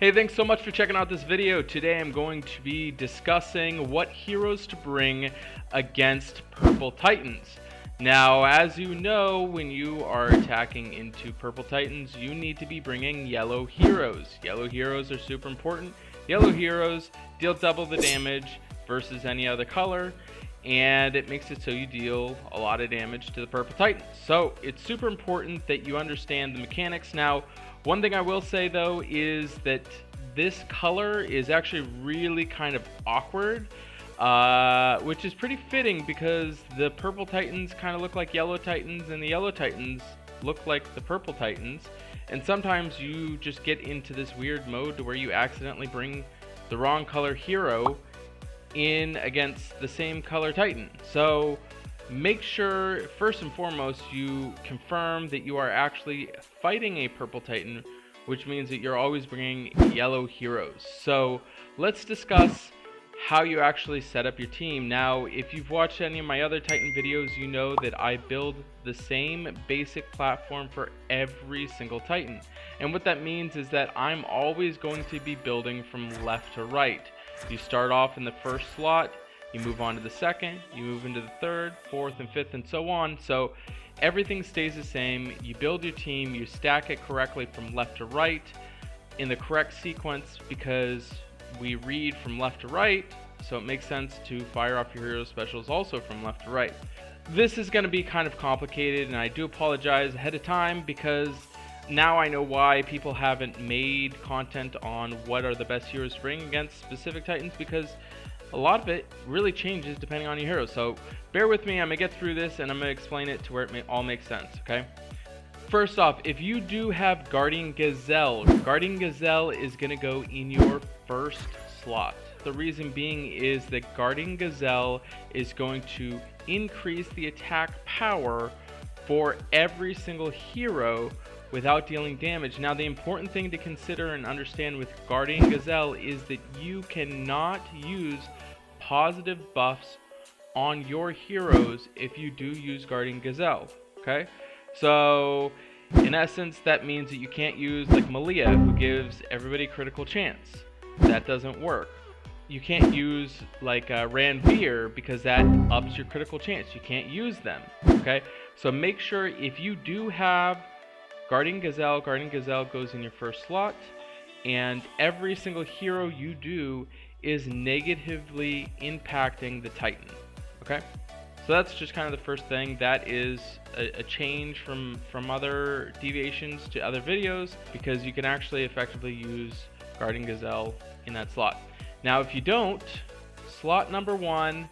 Hey, thanks so much for checking out this video. Today I'm going to be discussing what heroes to bring against Purple Titans. Now, as you know, when you are attacking into Purple Titans, you need to be bringing yellow heroes. Yellow heroes are super important. Yellow heroes deal double the damage versus any other color, and it makes it so you deal a lot of damage to the Purple Titans. So it's super important that you understand the mechanics. Now, one thing I will say though is that this color is actually really kind of awkward, which is pretty fitting because the Purple Titans kind of look like Yellow Titans and the Yellow Titans look like the Purple Titans, and sometimes you just get into this weird mode to where you accidentally bring the wrong color hero in against the same color Titan. So make sure first and foremost you confirm that you are actually fighting a Purple Titan, which means that you're always bringing yellow heroes. So let's discuss how you actually set up your team. Now, if you've watched any of my other Titan videos, you know that I build the same basic platform for every single Titan. And what that means is that I'm always going to be building from left to right. You start off in the first slot, you move on to the second, you move into the third, fourth, and fifth, and so on. So everything stays the same. You build your team, you stack it correctly from left to right in the correct sequence because we read from left to right, so it makes sense to fire off your hero specials also from left to right. This is going to be kind of complicated, and I do apologize ahead of time because now I know why people haven't made content on what are the best heroes to bring against specific Titans, because a lot of it really changes depending on your hero. So bear with me, I'm going to get through this and I'm going to explain it to where it all makes sense, okay? First off, if you do have Guardian Gazelle is going to go in your first slot. The reason being is that Guardian Gazelle is going to increase the attack power for every single hero without dealing damage. Now, the important thing to consider and understand with Guardian Gazelle is that you cannot use positive buffs on your heroes if you do use Guardian Gazelle, okay? So in essence, that means that you can't use like Melia, who gives everybody critical chance. That doesn't work. You can't use like Ranvir because that ups your critical chance. You can't use them, okay? So make sure if you do have Guardian Gazelle goes in your first slot, and every single hero you do is negatively impacting the Titan, okay? So that's just kind of the first thing. That is a change from other deviations to other videos, because you can actually effectively use Guardian Gazelle in that slot. Now, if you don't, slot number 1,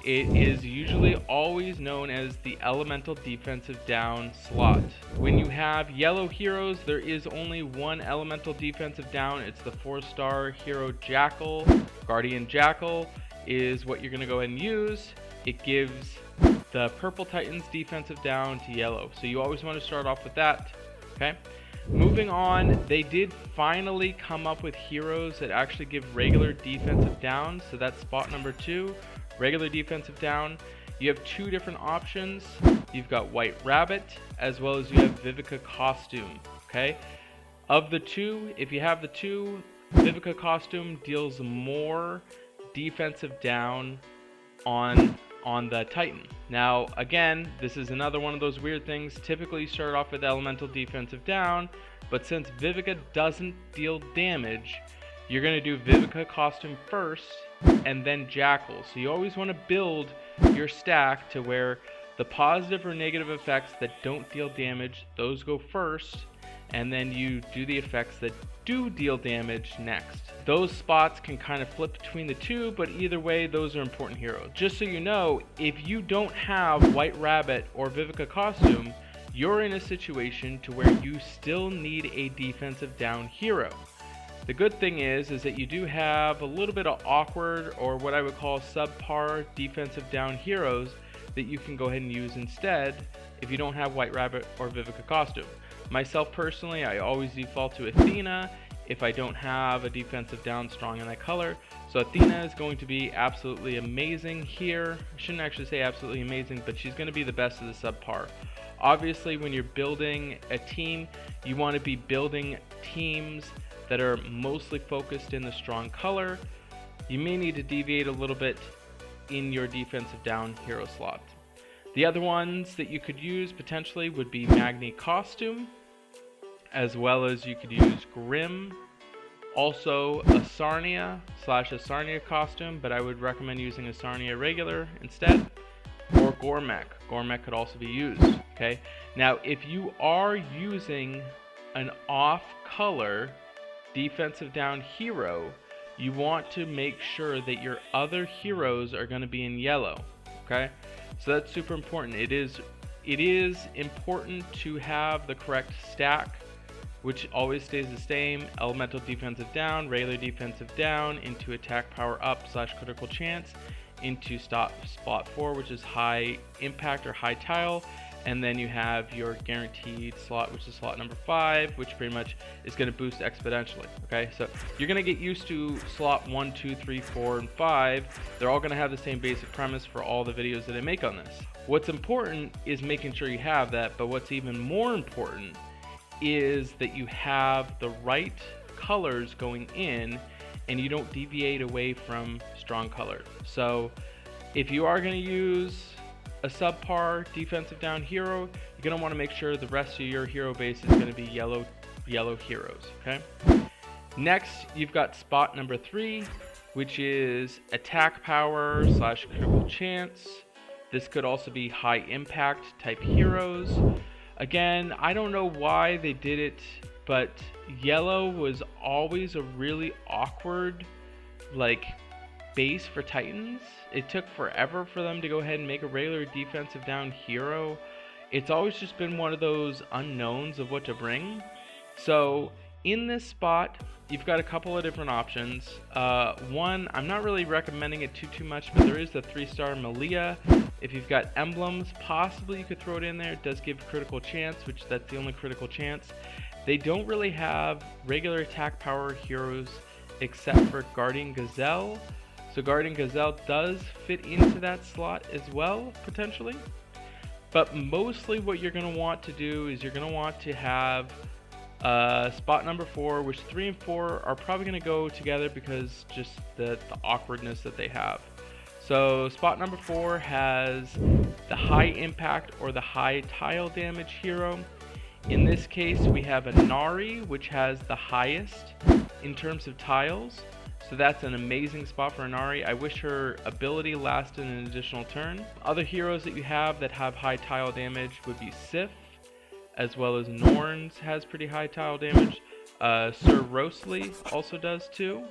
it is usually always known as the elemental defensive down slot. When you have yellow heroes, there is only one elemental defensive down. It's the 4-star hero Jackal. Guardian Jackal is what you're going to go ahead and use. It gives the Purple Titans defensive down to yellow. So you always want to start off with that, okay? Moving on, they did finally come up with heroes that actually give regular defensive down. So that's spot number 2. Regular defensive down. You have 2 different options. You've got White Rabbit as well as you have Vivica Costume, okay? Of the 2, if you have the 2, Vivica Costume deals more defensive down on the Titan. Now again, this is another one of those weird things. Typically you start off with elemental defensive down, but since Vivica doesn't deal damage, you're going to do Vivica Costume first and then Jackal. So you always want to build your stack to where the positive or negative effects that don't deal damage, those go first, and then you do the effects that do deal damage next. Those spots can kind of flip between the 2, but either way, those are important heroes. Just so you know, if you don't have White Rabbit or Vivica Costume, you're in a situation to where you still need a defensive down hero. The good thing is that you do have a little bit of awkward, or what I would call subpar defensive down heroes that you can go ahead and use instead if you don't have White Rabbit or Vivica Costume. Myself personally, I always default to Athena if I don't have a defensive down strong in that color. So Athena is going to be absolutely amazing here. I shouldn't actually say absolutely amazing, but she's going to be the best of the subpar. Obviously, when you're building a team, you want to be building teams that are mostly focused in the strong color, you may need to deviate a little bit in your defensive down hero slot. The other ones that you could use potentially would be Magni Costume, as well as you could use Grim, also Isarnia/Isarnia Costume, but I would recommend using Isarnia regular instead, or Gormek. Gormek could also be used, okay? Now, if you are using an off-color defensive down hero, you want to make sure that your other heroes are going to be in yellow, okay? So that's super important. It is important to have the correct stack, which always stays the same: elemental defensive down, regular defensive down, into attack power up / critical chance, into spot 4, which is high impact or high tile, and then you have your guaranteed slot, which is slot number 5, which pretty much is going to boost exponentially. Okay, so you're going to get used to slot 1, 2, 3, 4, and 5. They're all going to have the same basic premise for all the videos that I make on this. What's important is making sure you have that, but what's even more important is that you have the right colors going in and you don't deviate away from strong color. So if you are going to use a subpar defensive down hero, you're going to want to make sure the rest of your hero base is going to be yellow heroes. Okay, next you've got spot number 3, which is attack power / critical chance. This could also be high impact type heroes. Again, I don't know why they did it, but yellow was always a really awkward base for Titans. It took forever for them to go ahead and make a regular defensive down hero. It's always just been one of those unknowns of what to bring. So in this spot, you've got a couple of different options. One, I'm not really recommending it too much, but there is the 3-star Melia. If you've got emblems, possibly you could throw it in there. It does give critical chance, which that's the only critical chance. They don't really have regular attack power heroes except for Guardian Gazelle. So Guardian Gazelle does fit into that slot as well, potentially. But mostly what you're going to want to do is you're going to want to have spot number 4, which 3 and 4 are probably going to go together because just the awkwardness that they have. So spot number 4 has the high impact or the high tile damage hero. In this case, we have Inari, which has the highest in terms of tiles. So that's an amazing spot for Inari. I wish her ability lasted an additional turn. Other heroes that you have that have high tile damage would be Sif, as well as Norns has pretty high tile damage. Sir Rosely also does too.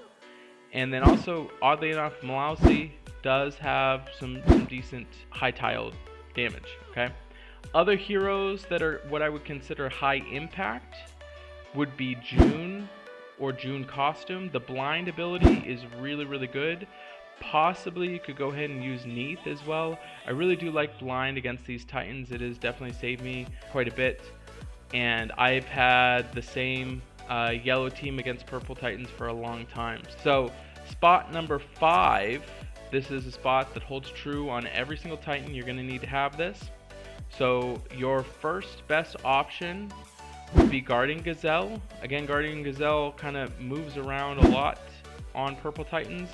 And then also, oddly enough, Malosi does have some decent high tile damage, okay? Other heroes that are what I would consider high impact would be Joon or Joon Costume. The blind ability is really good. Possibly you could go ahead and use Neath as well. I really do like blind against these Titans. It has definitely saved me quite a bit. And I've had the same yellow team against purple Titans for a long time. So spot number 5, this is a spot that holds true on every single Titan. You're going to need to have this. So your first best option would be Guardian Gazelle. Again, Guardian Gazelle kind of moves around a lot on purple Titans,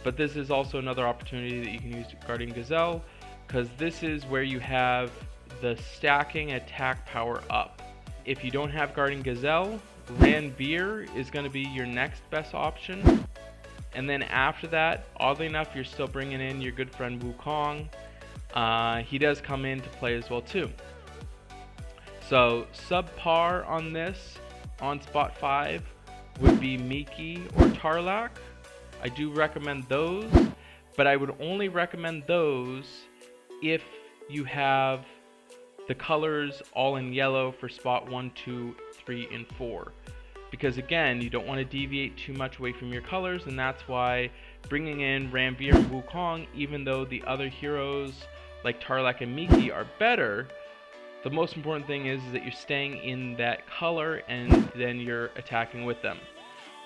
but this is also another opportunity that you can use Guardian Gazelle, because this is where you have the stacking attack power up. If you don't have Guardian Gazelle, Ranvir is going to be your next best option. And then after that, oddly enough, you're still bringing in your good friend Wukong. He does come into play as well too. So subpar on this, on spot 5, would be Miki or Tarlak. I do recommend those, but I would only recommend those if you have the colors all in yellow for spot 1, 2, 3, and 4. Because again, you don't want to deviate too much away from your colors, and that's why bringing in Ranvir and Wukong, even though the other heroes like Tarlak and Miki are better, the most important thing is that you're staying in that color and then you're attacking with them.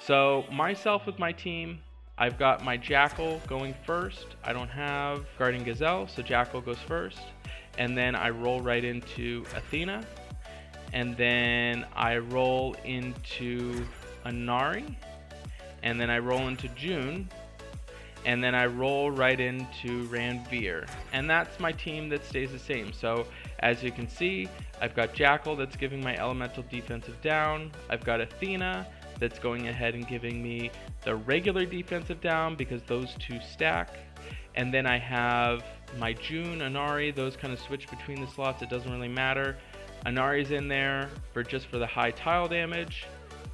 So myself with my team, I've got my Jackal going first. I don't have Guardian Gazelle, so Jackal goes first. And then I roll right into Athena. And then I roll into Inari, and then I roll into Joon, and then I roll right into Ranvir, and that's my team that stays the same. So as you can see, I've got Jackal that's giving my elemental defensive down, I've got Athena that's going ahead and giving me the regular defensive down because those two stack, and then I have my Joon, Inari, those kind of switch between the slots, it doesn't really matter. Inari's in there for just for the high tile damage,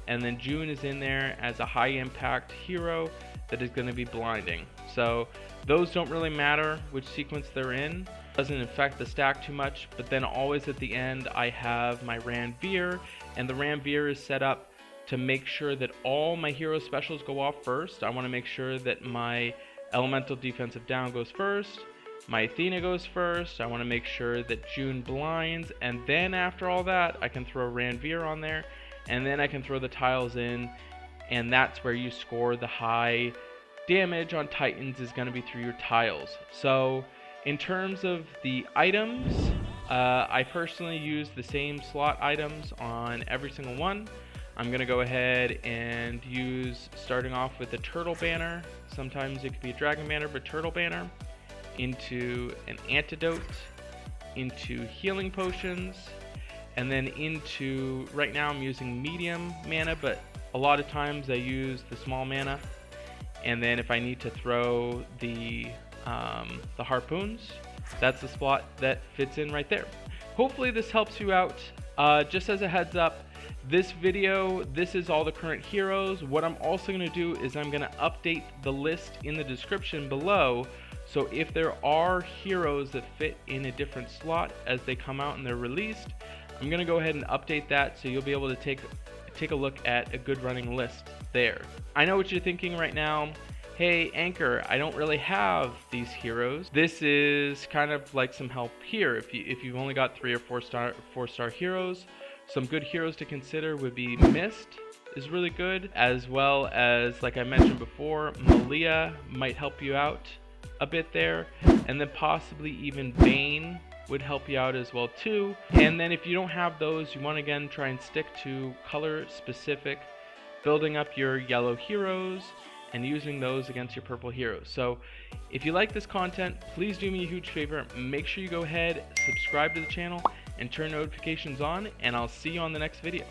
and then Joon is in there as a high impact hero that is going to be blinding. So those don't really matter which sequence they're in, doesn't affect the stack too much. But then always at the end I have my Ranvir, and the Ranvir is set up to make sure that all my hero specials go off first. I want to make sure that my elemental defensive down goes first, my Athena goes first, I want to make sure that Joon blinds, and then after all that I can throw Ranvir on there, and then I can throw the tiles in, and that's where you score the high damage on Titans, is going to be through your tiles. So in terms of the items, I personally use the same slot items on every single one. I'm going to go ahead and use, starting off with the turtle banner, sometimes it could be a dragon banner, but turtle banner, into an antidote, into healing potions, and then into, right now I'm using medium mana, but a lot of times I use the small mana. And then if I need to throw the harpoons, that's the slot that fits in right there. Hopefully this helps you out. Just as a heads up, this video, this is all the current heroes. What I'm also going to do is I'm going to update the list in the description below. So if there are heroes that fit in a different slot as they come out and they're released, I'm going to go ahead and update that so you'll be able to take a look at a good running list there. I know what you're thinking right now. Hey Anchor, I don't really have these heroes. This is kind of like some help here. If you've only got 3 or 4 star heroes, some good heroes to consider would be Mist is really good, as well as, like I mentioned before, Melia might help you out a bit there, and then possibly even Bane would help you out as well too. And then if you don't have those, you want to again try and stick to color specific, building up your yellow heroes and using those against your purple heroes. So if you like this content, please do me a huge favor, make sure you go ahead, subscribe to the channel and turn notifications on, and I'll see you on the next video.